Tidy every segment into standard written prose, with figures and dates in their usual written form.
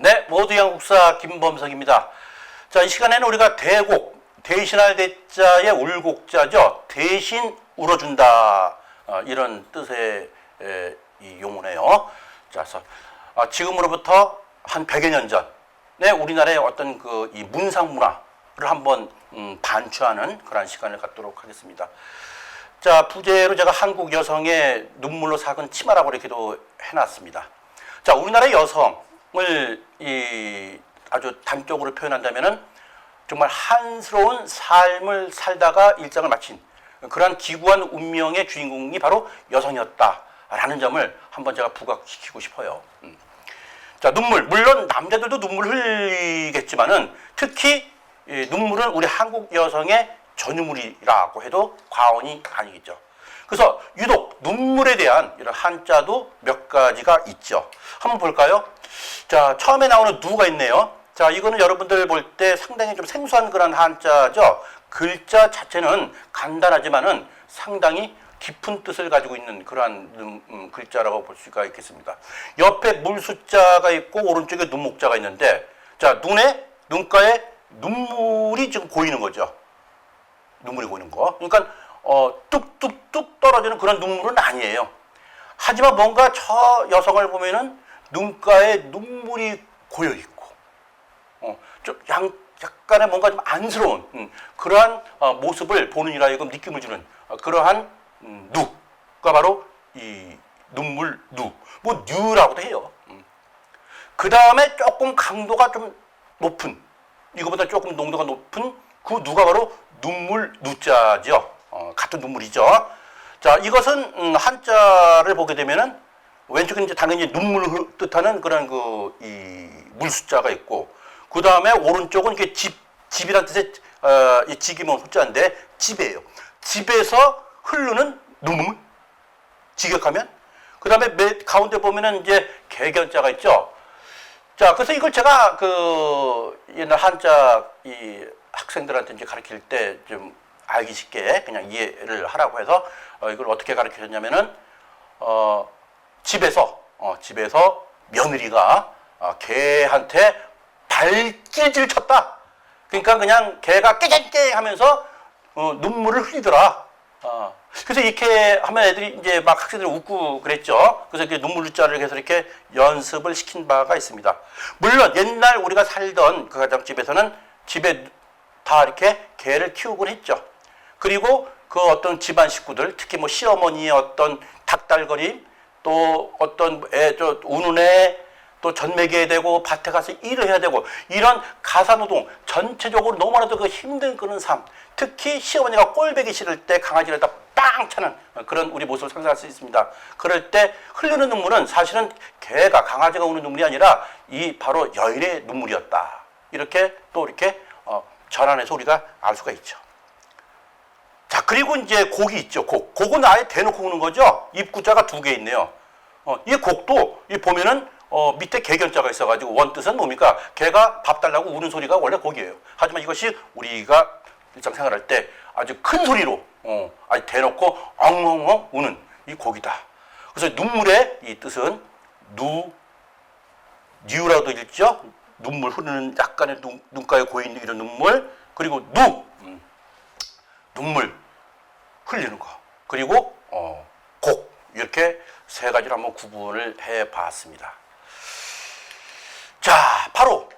네, 모두 양국사 김범석입니다. 자, 이 시간에는 우리가 대곡, 대신할 대자의 울곡자죠. 대신 울어준다. 이런 뜻의 이 용어네요. 자, 그래서 지금으로부터 한 100여 년 전에 우리나라의 어떤 이 문상 문화를 한번 반추하는 그런 시간을 갖도록 하겠습니다. 자, 부제로 제가 한국 여성의 눈물로 삭은 치마라고 이렇게도 해놨습니다. 자, 우리나라의 여성을 아주 단적으로 표현한다면은 정말 한스러운 삶을 살다가 일상을 마친 그러한 기구한 운명의 주인공이 바로 여성이었다라는 점을 한번 제가 부각시키고 싶어요. 자, 눈물. 물론 남자들도 눈물 흘리겠지만은 특히 눈물은 우리 한국 여성의 전유물이라고 해도 과언이 아니겠죠. 그래서 유독 눈물에 대한 이런 한자도 몇 가지가 있죠. 한번 볼까요? 자, 처음에 나오는 누가 있네요. 자, 이거는 여러분들 볼 때 상당히 좀 생소한 그런 한자죠. 글자 자체는 간단하지만은 상당히 깊은 뜻을 가지고 있는 그러한 글자라고 볼 수가 있겠습니다. 옆에 물숫자가 있고 오른쪽에 눈목자가 있는데, 자, 눈가에 눈물이 지금 고이는 거죠. 눈물이 고이는 거. 그러니까 뚝뚝뚝 떨어지는 그런 눈물은 아니에요. 하지만 뭔가 저 여성을 보면은 눈가에 눈물이 고여 있고, 좀 약간의 뭔가 좀 안쓰러운 그러한 모습을 보는 이라 하여금 느낌을 주는 그러한 누가 바로 이 눈물 누, 뭐 뉴라고도 해요. 그 다음에 조금 강도가 좀 높은, 이거보다 조금 농도가 높은 그 누가 바로 눈물 누자죠. 같은 눈물이죠. 자, 이것은 한자를 보게 되면은 왼쪽에 이제 당연히 눈물을 뜻하는 그런 이 물숫자가 있고, 그 다음에 오른쪽은 이게 집이란 뜻의 직이면 숫자인데 집이에요. 집에서 흐르는 눈물, 직역하면. 그 다음에 가운데 보면은 이제 개견자가 있죠. 자, 그래서 이걸 제가 옛날 한자 이 학생들한테 이제 가르칠 때 좀 알기 쉽게 그냥 이해를 하라고 해서 이걸 어떻게 가르쳤냐면은 집에서 며느리가 개한테 발길질 쳤다. 그러니까 그냥 개가 깨갱깨 하면서 눈물을 흘리더라. 그래서 이렇게 하면 애들이 이제 막 학생들이 웃고 그랬죠. 그래서 이렇게 눈물자를 해서 이렇게 연습을 시킨 바가 있습니다. 물론 옛날 우리가 살던 그 가정집에서는 집에 다 이렇게 개를 키우곤 했죠. 그리고 그 어떤 집안 식구들, 특히 뭐 시어머니의 어떤 닭달거림, 또 어떤 우는 애, 또 전 먹여야 되고 밭에 가서 일을 해야 되고, 이런 가사노동 전체적으로 너무나도 그 힘든 그런 삶, 특히 시어머니가 꼴배기 싫을 때 강아지를 다 빵 차는 그런 우리 모습을 상상할 수 있습니다. 그럴 때 흐르는 눈물은 사실은 개가, 강아지가 우는 눈물이 아니라 이 바로 여인의 눈물이었다. 이렇게 또 이렇게 전환해서 우리가 알 수가 있죠. 자, 그리고 이제 곡이 있죠. 곡은 아예 대놓고 우는 거죠. 입구자가 2개 있네요. 이 곡도 보면은 밑에 개견자가 있어가지고 원뜻은 뭡니까? 개가 밥 달라고 우는 소리가 원래 곡이에요. 하지만 이것이 우리가 일상생활할 때 아주 큰 소리로 아주 대놓고 엉엉엉 우는 이 곡이다. 그래서 눈물의 이 뜻은 뉴라고도 읽죠. 눈물 흐르는 약간의 눈가에 고이는 이런 눈물, 그리고 눈물 흘리는 거, 그리고 곡, 이렇게 세 가지로 한번 구분을 해봤습니다. 자, 바로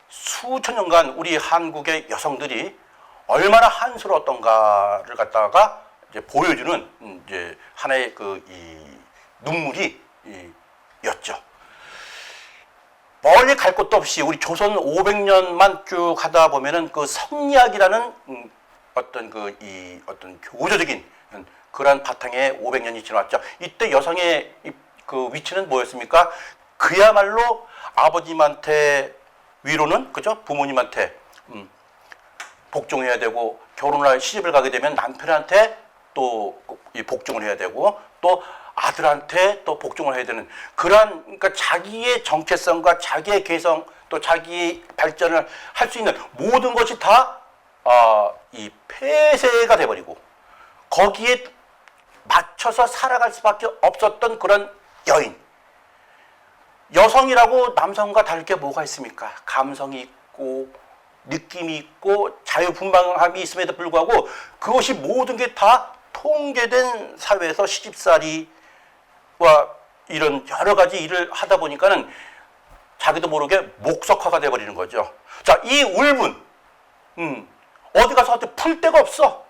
수천 년간 우리 한국의 여성들이 얼마나 한스러웠던가를 갖다가 이제 보여주는 이제 하나의 이 눈물이였죠. 멀리 갈 곳도 없이 우리 조선 500년만 쭉 하다 보면은 그 성리학이라는 어떤 어떤 교조적인 그런 바탕에 500년이 지나왔죠. 이때 여성의 그 위치는 뭐였습니까? 그야말로 아버님한테 위로는, 그죠? 부모님한테 복종해야 되고, 결혼할 시집을 가게 되면 남편한테 또 복종을 해야 되고, 또 아들한테 또 복종을 해야 되는 그러한, 그러니까 자기의 정체성과 자기의 개성, 또 자기의 발전을 할 수 있는 모든 것이 다 이 폐쇄가 돼버리고 거기에 맞춰서 살아갈 수밖에 없었던 그런 여인. 여성이라고 남성과 다를 게 뭐가 있습니까? 감성이 있고 느낌이 있고 자유분방함이 있음에도 불구하고 그것이 모든 게 다 통계된 사회에서 시집살이와 이런 여러 가지 일을 하다 보니까는 자기도 모르게 목석화가 돼버리는 거죠. 자, 이 울분, 어디 가서 풀 데가 없어.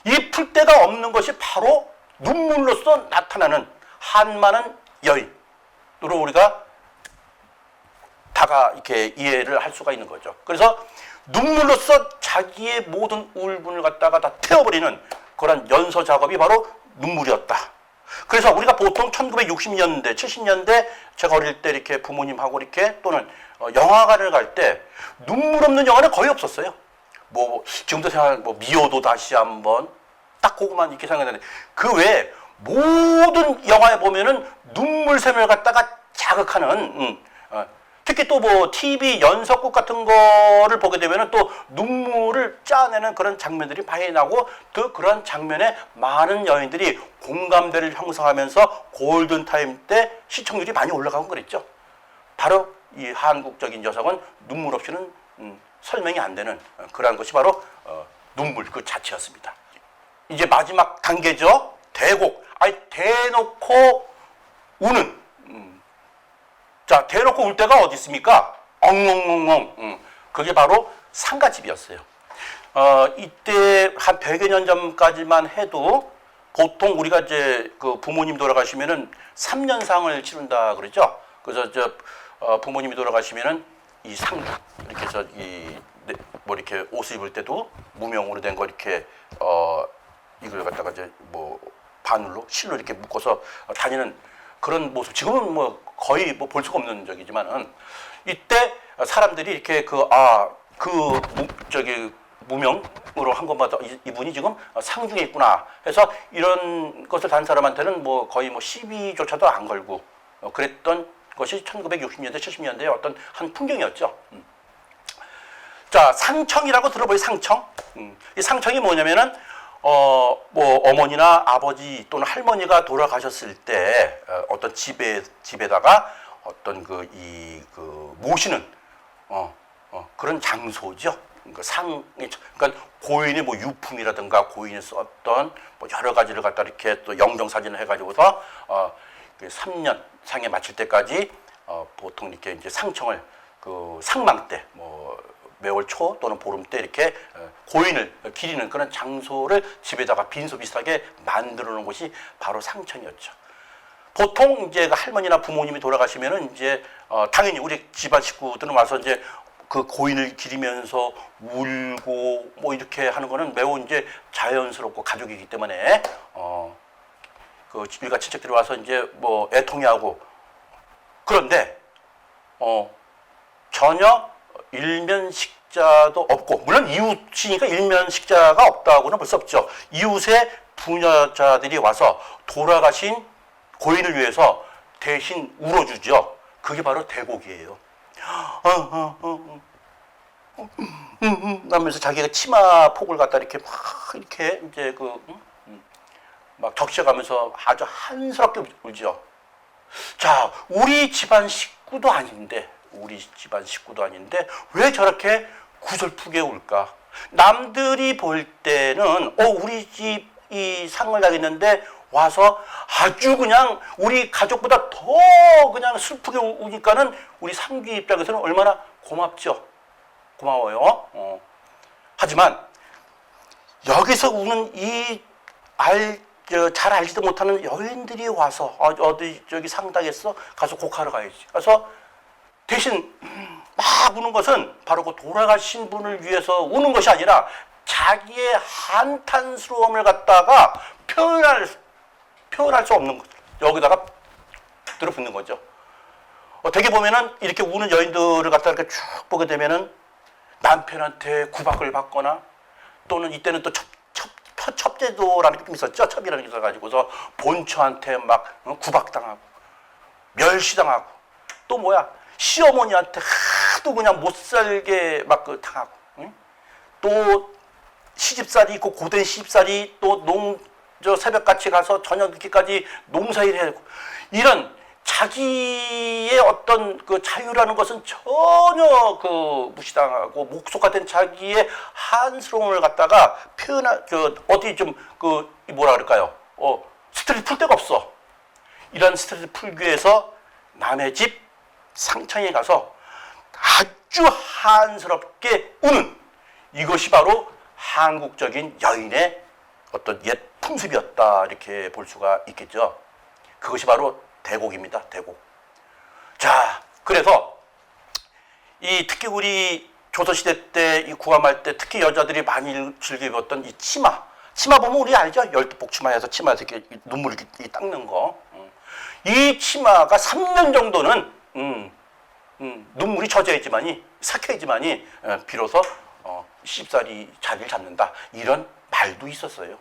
이 풀 데가 없는 것이 바로 눈물로서 나타나는 한많은 여인으로 우리가 다가 이렇게 이해를 할 수가 있는 거죠. 그래서 눈물로서 자기의 모든 울분을 갖다가 다 태워버리는 그런 연서 작업이 바로 눈물이었다. 그래서 우리가 보통 1960년대, 70년대 제가 어릴 때 이렇게 부모님하고 이렇게 또는 영화관을 갈 때 눈물 없는 영화는 거의 없었어요. 뭐 지금도 생각, 뭐 미워도 다시 한번 딱 그거만 이렇게 생각나는데 그 외에 모든 영화에 보면은 눈물샘을 갖다가 자극하는 특히 또 뭐 TV 연속극 같은 거를 보게 되면은 또 눈물을 짜내는 그런 장면들이 많이 나고 또 그런 장면에 많은 여인들이 공감대를 형성하면서 골든타임 때 시청률이 많이 올라가고 그랬죠. 바로 이 한국적인 여성은 눈물 없이는 설명이 안 되는 그러한 것이 바로 눈물 그 자체였습니다. 이제 마지막 단계죠. 대곡. 아니 대놓고 우는. 자, 대놓고 울 때가 어디 있습니까? 엉엉엉엉. 그게 바로 상가집이었어요. 이때 한 100여 년 전까지만 해도 보통 우리가 이제 그 부모님 돌아가시면은 3년상을 치른다 그러죠. 그래서 부모님이 돌아가시면은 이 상주 이렇게 해서 뭐 이렇게 옷을 입을 때도 무명으로 된 거 이렇게 이걸 갖다가 이제 뭐 바늘로 실로 이렇게 묶어서 다니는 그런 모습. 지금은 뭐 거의 뭐 볼 수가 없는 적이지만은 이때 사람들이 이렇게 무명으로 한 것마다 이분이 지금 상중에 있구나 해서 이런 것을 단 사람한테는 뭐 거의 뭐 시비조차도 안 걸고 그랬던 것이 1960년대, 70년대의 어떤 한 풍경이었죠. 자, 상청이라고 들어보세요. 상청. 이 상청이 뭐냐면은 뭐 어머니나 아버지 또는 할머니가 돌아가셨을 때 어떤 집에다가 어떤 모시는 그런 장소죠. 그러니까 고인의 뭐 유품이라든가 고인이 썼던 뭐 여러 가지를 갖다 이렇게 또 영정 사진을 해가지고서 3년 상에 마칠 때까지 보통 이렇게 이제 상청을 그 상망 때 뭐 매월 초 또는 보름 때 이렇게 고인을 기리는 그런 장소를 집에다가 빈소 비슷하게 만들어 놓은 곳이 바로 상청이었죠. 보통 이제 할머니나 부모님이 돌아가시면은 이제 당연히 우리 집안 식구들은 와서 이제 그 고인을 기리면서 울고 뭐 이렇게 하는 거는 매우 이제 자연스럽고 가족이기 때문에 그 일가 친척들이 와서 이제 뭐 애통해하고 그런데 전혀 일면식자도 없고 물론 이웃이니까 일면식자가 없다고는 볼 수 없죠. 이웃의 부녀자들이 와서 돌아가신 고인을 위해서 대신 울어주죠. 그게 바로 대곡이에요. 하면서 자기가 치마 폭을 갖다 이렇게 막 이렇게 이제 막 적셔가면서 아주 한스럽게 울죠. 자, 우리 집안 식구도 아닌데 왜 저렇게 구슬프게 울까? 남들이 볼 때는 우리 집이 상을 가겠는데 와서 아주 그냥 우리 가족보다 더 그냥 슬프게 우니까는 우리 상귀 입장에서는 얼마나 고맙죠. 고마워요. 하지만 여기서 우는 잘 알지도 못하는 여인들이 와서 어디 저기 상당했어 가서 곡하러 가야지. 그래서 대신 막 우는 것은 바로 그 돌아가신 분을 위해서 우는 것이 아니라 자기의 한탄스러움을 갖다가 표현할 수 없는 것. 여기다가 들어붙는 거죠. 되게 보면은 이렇게 우는 여인들을 갖다 이렇게 쭉 보게 되면은 남편한테 구박을 받거나 또는 이때는 또 첩제도라는 게 좀 있었죠. 첩이라는 게 있어가지고서 본처한테 막 구박당하고 멸시당하고 또 시어머니한테 하도 그냥 못 살게 막 당하고 또 시집살이 있고 고된 시집살이 또 새벽같이 가서 저녁 늦게까지 농사일 해야 되고 이런 자기의 어떤 그 자유라는 것은 전혀 그 무시당하고 목속화된 자기의 한스러움을 갖다가 표현할 어디 좀 그 뭐라 그럴까요? 스트레스 풀 데가 없어. 이런 스트레스 풀기 위해서 남의 집 상층에 가서 아주 한스럽게 우는 이것이 바로 한국적인 여인의 어떤 옛 풍습이었다 이렇게 볼 수가 있겠죠. 그것이 바로 대곡입니다. 대곡. 자, 그래서 이 특히 우리 조선시대 때 이 구감할 때 특히 여자들이 많이 즐겨 입었던 이 치마. 치마 보면 우리 알죠? 열두복 치마에서 치마에서 이렇게 눈물 이렇게 닦는 거. 이 치마가 3년 정도는 눈물이 젖어 있지만이 삭혀 있지만이 비로소 시집살이 자리를 잡는다. 이런 말도 있었어요.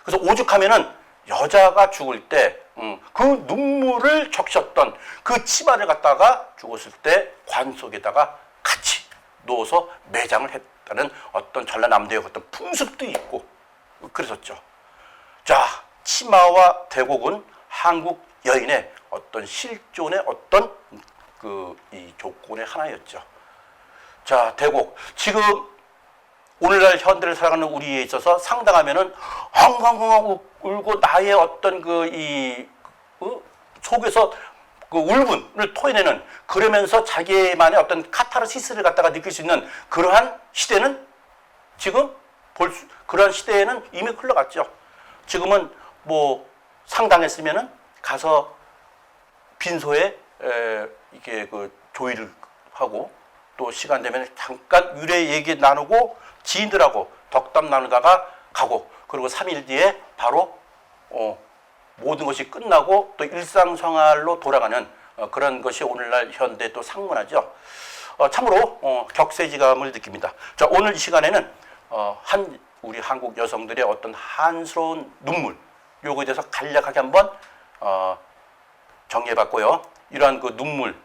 그래서 오죽하면은 여자가 죽을 때 그 눈물을 적셨던 그 치마를 갖다가 죽었을 때 관 속에다가 같이 넣어서 매장을 했다는 어떤 전라남도의 어떤 풍습도 있고 그랬었죠. 자, 치마와 대곡은 한국 여인의 어떤 실존의 어떤 이 조건의 하나였죠. 자, 대곡. 지금 오늘날 현대를 살아가는 우리에 있어서 상당하면은 헝헝헝 울고 나의 어떤 속에서 그 울분을 토해내는 그러면서 자기만의 어떤 카타르시스를 갖다가 느낄 수 있는 그러한 시대는 지금 그러한 시대에는 이미 흘러갔죠. 지금은 뭐 상당했으면은 가서 빈소에 이게 그 조의를 하고 또 시간 되면 잠깐 유래 얘기 나누고 지인들하고 덕담 나누다가 가고 그리고 3일 뒤에 바로 모든 것이 끝나고 또 일상생활로 돌아가는 그런 것이 오늘날 현대 또 상문화죠. 참으로 격세지감을 느낍니다. 자, 오늘 이 시간에는 우리 한국 여성들의 어떤 한스러운 눈물 요거에 대해서 간략하게 한번 정리해봤고요. 이러한 그 눈물,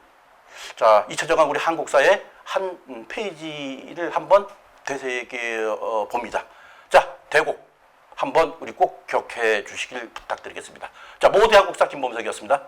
자, 잊혀져간 우리 한국사의 한 페이지를 한번 되새겨 봅니다. 자, 대곡 한번 우리 꼭 기억해 주시길 부탁드리겠습니다. 자, 모두의 한국사 김범석이었습니다.